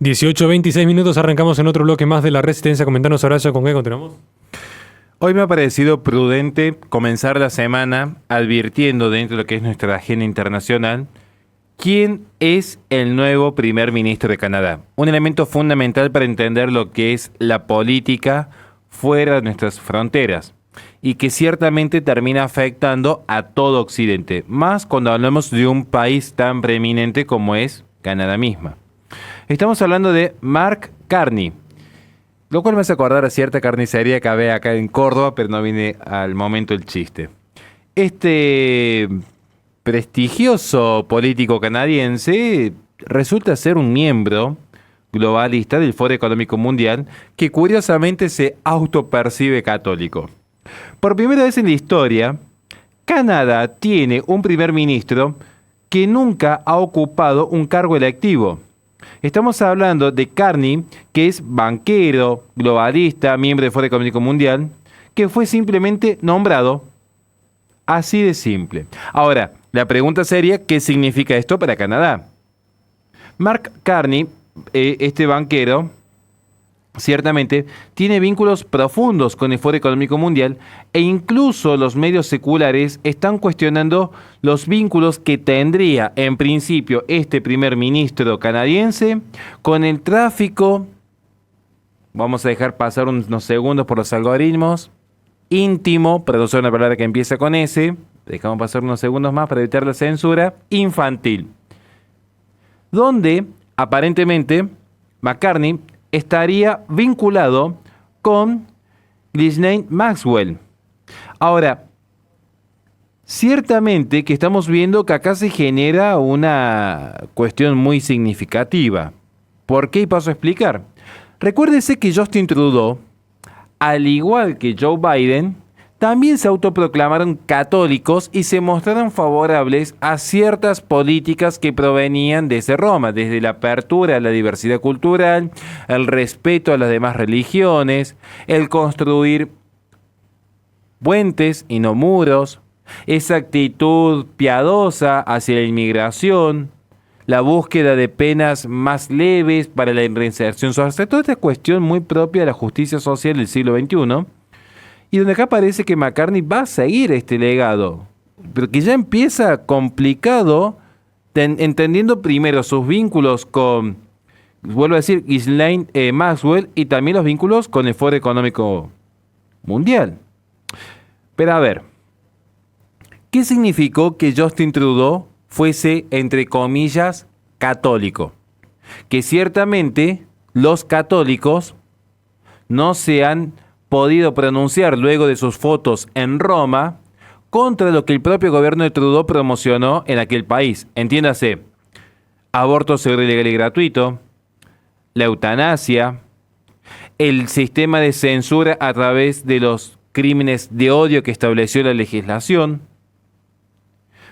18:26 minutos, arrancamos en otro bloque más de La Resistencia. Comentanos, Horacio, ¿con qué continuamos? Hoy me ha parecido prudente comenzar la semana advirtiendo dentro de lo que es nuestra agenda internacional quién es el nuevo primer ministro de Canadá. Un elemento fundamental para entender lo que es la política fuera de nuestras fronteras y que ciertamente termina afectando a todo Occidente, más cuando hablamos de un país tan preeminente como es Canadá misma. Estamos hablando de Mark Carney, lo cual me hace acordar a cierta carnicería que había acá en Córdoba, pero no viene al momento el chiste. Este prestigioso político canadiense resulta ser un miembro globalista del Foro Económico Mundial que curiosamente se autopercibe católico. Por primera vez en la historia, Canadá tiene un primer ministro que nunca ha ocupado un cargo electivo. Estamos hablando de Carney, que es banquero, globalista, miembro del Foro Económico Mundial, que fue simplemente nombrado. Así de simple. Ahora, la pregunta sería, ¿qué significa esto para Canadá? Mark Carney, este banquero, ciertamente tiene vínculos profundos con el Foro Económico Mundial e incluso los medios seculares están cuestionando los vínculos que tendría en principio este primer ministro canadiense con el tráfico, vamos a dejar pasar unos segundos por los algoritmos, íntimo, para no usar una palabra que empieza con S, dejamos pasar unos segundos más para evitar la censura, infantil, donde aparentemente McCartney estaría vinculado con Ghislaine Maxwell. Ahora, ciertamente que estamos viendo que acá se genera una cuestión muy significativa. ¿Por qué? Y paso a explicar. Recuérdese que Justin Trudeau, al igual que Joe Biden, también se autoproclamaron católicos y se mostraron favorables a ciertas políticas que provenían desde Roma, desde la apertura a la diversidad cultural, el respeto a las demás religiones, el construir puentes y no muros, esa actitud piadosa hacia la inmigración, la búsqueda de penas más leves para la reinserción social, toda esta cuestión muy propia de la justicia social del siglo XXI, y donde acá parece que McCartney va a seguir este legado, pero que ya empieza complicado, entendiendo primero sus vínculos con, vuelvo a decir, Ghislaine Maxwell, y también los vínculos con el Foro Económico Mundial. Pero a ver, ¿qué significó que Justin Trudeau fuese, entre comillas, católico? Que ciertamente los católicos no se han podido pronunciar luego de sus fotos en Roma contra lo que el propio gobierno de Trudeau promocionó en aquel país. Entiéndase, aborto seguro, legal y gratuito, la eutanasia, el sistema de censura a través de los crímenes de odio que estableció la legislación,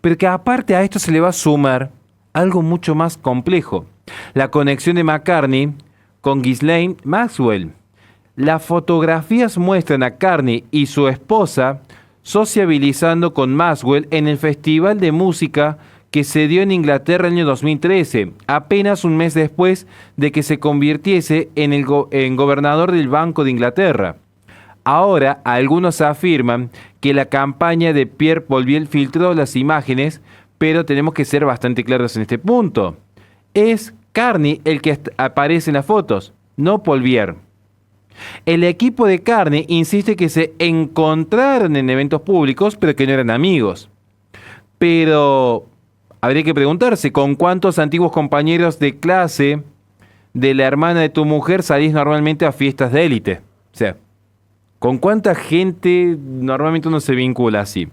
pero que aparte a esto se le va a sumar algo mucho más complejo, la conexión de McCartney con Ghislaine Maxwell. Las fotografías muestran a Carney y su esposa sociabilizando con Maxwell en el festival de música que se dio en Inglaterra en el año 2013, apenas un mes después de que se convirtiese en gobernador del Banco de Inglaterra. Ahora, algunos afirman que la campaña de Pierre Poilievre filtró las imágenes, pero tenemos que ser bastante claros en este punto. Es Carney el que aparece en las fotos, no Poilievre. El equipo de Carney insiste que se encontraron en eventos públicos, pero que no eran amigos. Pero habría que preguntarse, ¿con cuántos antiguos compañeros de clase de la hermana de tu mujer salís normalmente a fiestas de élite? O sea, ¿con cuánta gente normalmente uno se vincula así?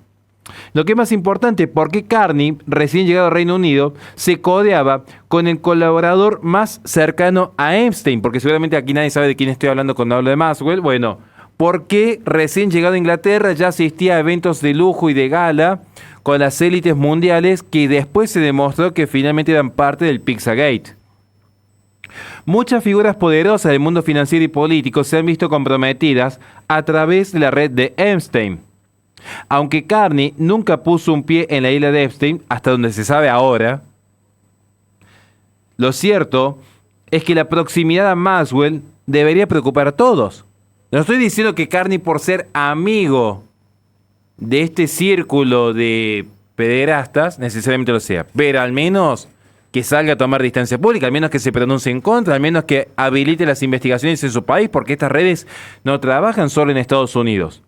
Lo que es más importante, ¿por qué Carney, recién llegado al Reino Unido, se codeaba con el colaborador más cercano a Epstein? Porque seguramente aquí nadie sabe de quién estoy hablando cuando hablo de Maxwell. Bueno, ¿por qué recién llegado a Inglaterra ya asistía a eventos de lujo y de gala con las élites mundiales que después se demostró que finalmente eran parte del Pizzagate? Muchas figuras poderosas del mundo financiero y político se han visto comprometidas a través de la red de Epstein. Aunque Carney nunca puso un pie en la isla de Epstein, hasta donde se sabe ahora, lo cierto es que la proximidad a Maxwell debería preocupar a todos. No estoy diciendo que Carney, por ser amigo de este círculo de pederastas, necesariamente lo sea, pero al menos que salga a tomar distancia pública, al menos que se pronuncie en contra, al menos que habilite las investigaciones en su país, porque estas redes no trabajan solo en Estados Unidos.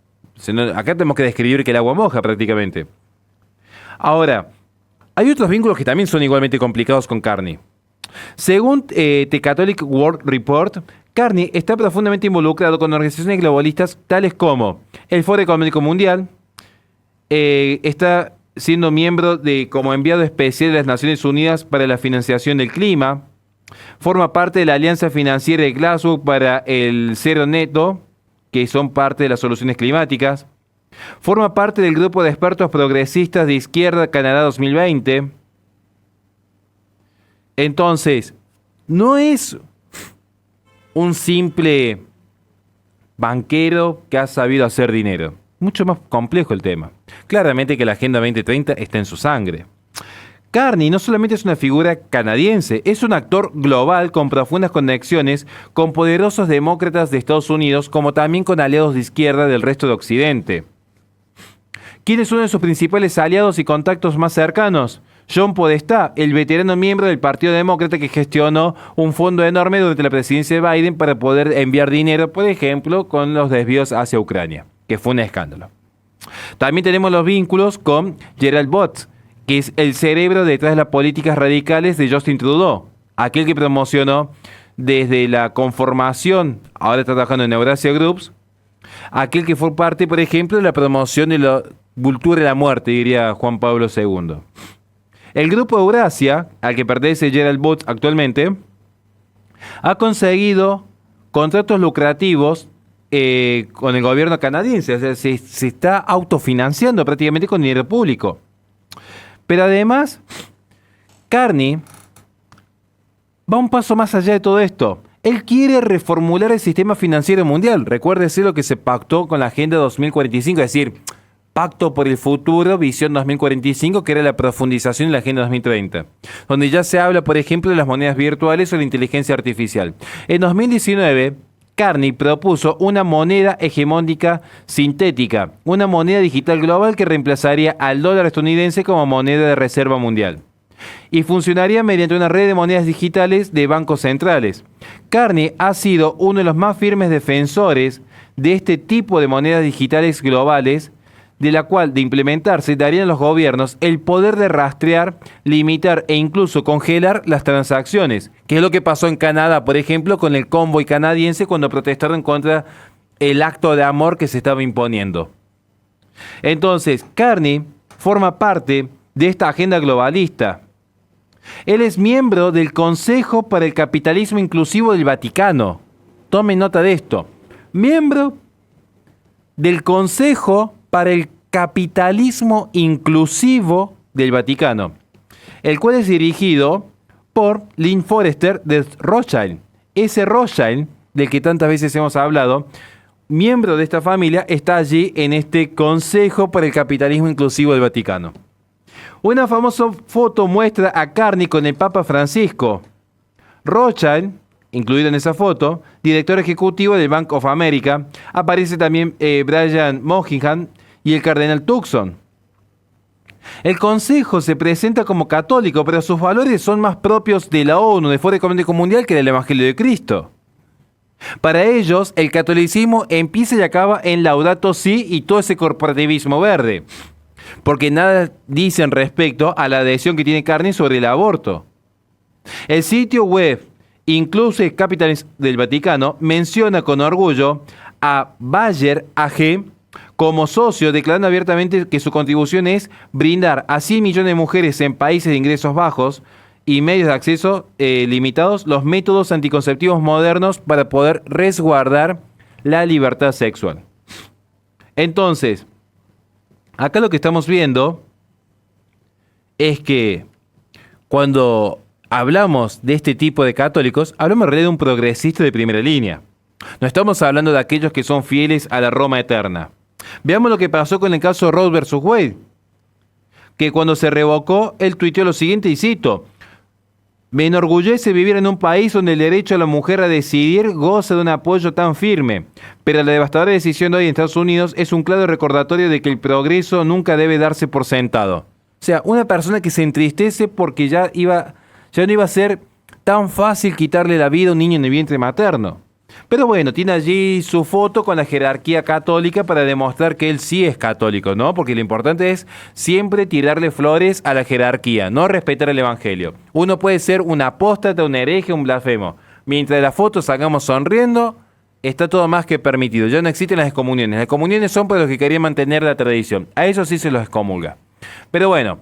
Acá tenemos que describir que el agua moja prácticamente. Ahora, hay otros vínculos que también son igualmente complicados con Carney. Según The Catholic World Report, Carney está profundamente involucrado con organizaciones globalistas tales como el Foro Económico Mundial, está siendo miembro como enviado especial de las Naciones Unidas para la financiación del clima, forma parte de la Alianza Financiera de Glasgow para el Cero Neto, que son parte de las soluciones climáticas, forma parte del grupo de expertos progresistas de izquierda Canadá 2020. Entonces, no es un simple banquero que ha sabido hacer dinero. Mucho más complejo el tema. Claramente que la Agenda 2030 está en su sangre. Carney no solamente es una figura canadiense, es un actor global con profundas conexiones con poderosos demócratas de Estados Unidos, como también con aliados de izquierda del resto de Occidente. ¿Quién es uno de sus principales aliados y contactos más cercanos? John Podestá, el veterano miembro del Partido Demócrata que gestionó un fondo enorme durante la presidencia de Biden para poder enviar dinero, por ejemplo, con los desvíos hacia Ucrania, que fue un escándalo. También tenemos los vínculos con Gerald Butts, que es el cerebro detrás de las políticas radicales de Justin Trudeau, aquel que promocionó desde la conformación, ahora está trabajando en Eurasia Groups, aquel que fue parte, por ejemplo, de la promoción de la cultura de la muerte, diría Juan Pablo II. El grupo Eurasia, al que pertenece Gerald Butts actualmente, ha conseguido contratos lucrativos con el gobierno canadiense. O sea, se está autofinanciando prácticamente con dinero público. Pero además, Carney va un paso más allá de todo esto. Él quiere reformular el sistema financiero mundial. Recuérdese lo que se pactó con la Agenda 2045, es decir, Pacto por el Futuro, Visión 2045, que era la profundización de la Agenda 2030, donde ya se habla, por ejemplo, de las monedas virtuales o la inteligencia artificial. En 2019, Carney propuso una moneda hegemónica sintética, una moneda digital global que reemplazaría al dólar estadounidense como moneda de reserva mundial, y funcionaría mediante una red de monedas digitales de bancos centrales. Carney ha sido uno de los más firmes defensores de este tipo de monedas digitales globales, de la cual, de implementarse, darían a los gobiernos el poder de rastrear, limitar e incluso congelar las transacciones, que es lo que pasó en Canadá, por ejemplo, con el convoy canadiense cuando protestaron contra el acto de amor que se estaba imponiendo. Entonces, Carney forma parte de esta agenda globalista. Él es miembro del Consejo para el Capitalismo Inclusivo del Vaticano. Tomen nota de esto. Miembro del Consejo para el Capitalismo Inclusivo del Vaticano, el cual es dirigido por Lynn Forrester de Rothschild. Ese Rothschild, del que tantas veces hemos hablado, miembro de esta familia, está allí en este Consejo para el Capitalismo Inclusivo del Vaticano. Una famosa foto muestra a Carney con el Papa Francisco. Rothschild, incluido en esa foto, director ejecutivo del Bank of America, aparece también Brian Moynihan y el cardenal Tucson. El Consejo se presenta como católico, pero sus valores son más propios de la ONU, del Foro Económico Mundial, que del Evangelio de Cristo. Para ellos, el catolicismo empieza y acaba en Laudato Si y todo ese corporativismo verde, porque nada dicen respecto a la adhesión que tiene Carney sobre el aborto. El sitio web Inclusive Capitalism del Vaticano menciona con orgullo a Bayer AG como socio, declarando abiertamente que su contribución es brindar a 100 millones de mujeres en países de ingresos bajos y medios de acceso limitados los métodos anticonceptivos modernos para poder resguardar la libertad sexual. Entonces, acá lo que estamos viendo es que cuando hablamos de este tipo de católicos, hablamos en realidad de un progresista de primera línea. No estamos hablando de aquellos que son fieles a la Roma eterna. Veamos lo que pasó con el caso Roe versus Wade, que cuando se revocó, él tuiteó lo siguiente y cito: Me enorgullece vivir en un país donde el derecho a la mujer a decidir goza de un apoyo tan firme, pero la devastadora decisión de hoy en Estados Unidos es un claro recordatorio de que el progreso nunca debe darse por sentado. O sea, una persona que se entristece porque ya no iba a ser tan fácil quitarle la vida a un niño en el vientre materno. Pero bueno, tiene allí su foto con la jerarquía católica para demostrar que él sí es católico, ¿no? Porque lo importante es siempre tirarle flores a la jerarquía, no respetar el evangelio. Uno puede ser un apóstata, un hereje, un blasfemo. Mientras la foto salgamos sonriendo, está todo más que permitido. Ya no existen las excomuniones. Las excomuniones son para los que querían mantener la tradición. A ellos sí se los excomulga. Pero bueno,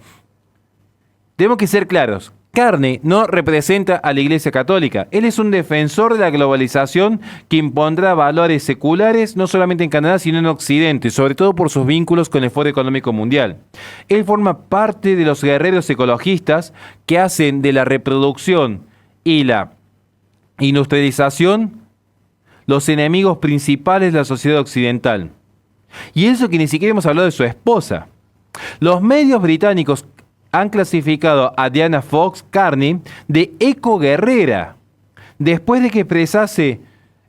tenemos que ser claros. Carney no representa a la Iglesia Católica. Él es un defensor de la globalización que impondrá valores seculares no solamente en Canadá, sino en Occidente, sobre todo por sus vínculos con el Foro Económico Mundial. Él forma parte de los guerreros ecologistas que hacen de la reproducción y la industrialización los enemigos principales de la sociedad occidental. Y eso que ni siquiera hemos hablado de su esposa. Los medios británicos han clasificado a Diana Fox Carney de ecoguerrera, después de que expresase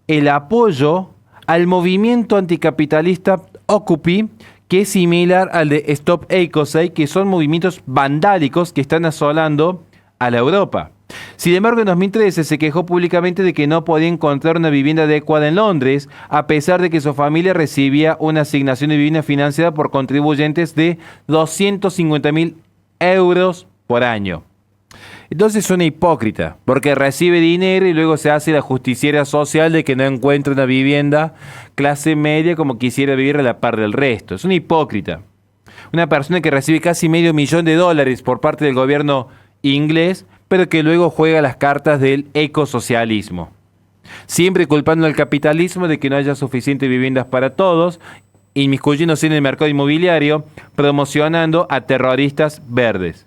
el apoyo al movimiento anticapitalista Occupy, que es similar al de Stop Ecocide, que son movimientos vandálicos que están asolando a la Europa. Sin embargo, en 2013 se quejó públicamente de que no podía encontrar una vivienda adecuada en Londres, a pesar de que su familia recibía una asignación de vivienda financiada por contribuyentes de 250.000 euros por año. Entonces es una hipócrita, porque recibe dinero y luego se hace la justiciera social de que no encuentra una vivienda clase media como quisiera vivir a la par del resto. Es una hipócrita. Una persona que recibe casi $500,000 por parte del gobierno inglés, pero que luego juega las cartas del ecosocialismo. Siempre culpando al capitalismo de que no haya suficientes viviendas para todos, inmiscuyéndose en el mercado inmobiliario, promocionando a terroristas verdes.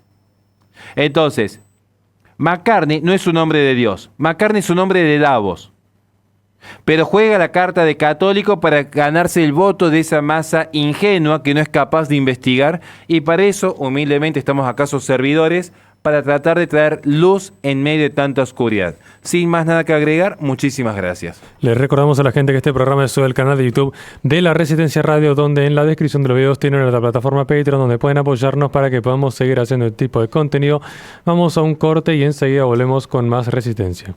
Entonces, McCartney no es un hombre de Dios. McCartney es un hombre de Davos. Pero juega la carta de católico para ganarse el voto de esa masa ingenua que no es capaz de investigar. Y para eso, humildemente, estamos acá sus servidores, para tratar de traer luz en medio de tanta oscuridad. Sin más nada que agregar, muchísimas gracias. Les recordamos a la gente que este programa es sobre el canal de YouTube de La Resistencia Radio, donde en la descripción de los videos tienen nuestra plataforma Patreon, donde pueden apoyarnos para que podamos seguir haciendo este tipo de contenido. Vamos a un corte y enseguida volvemos con más Resistencia.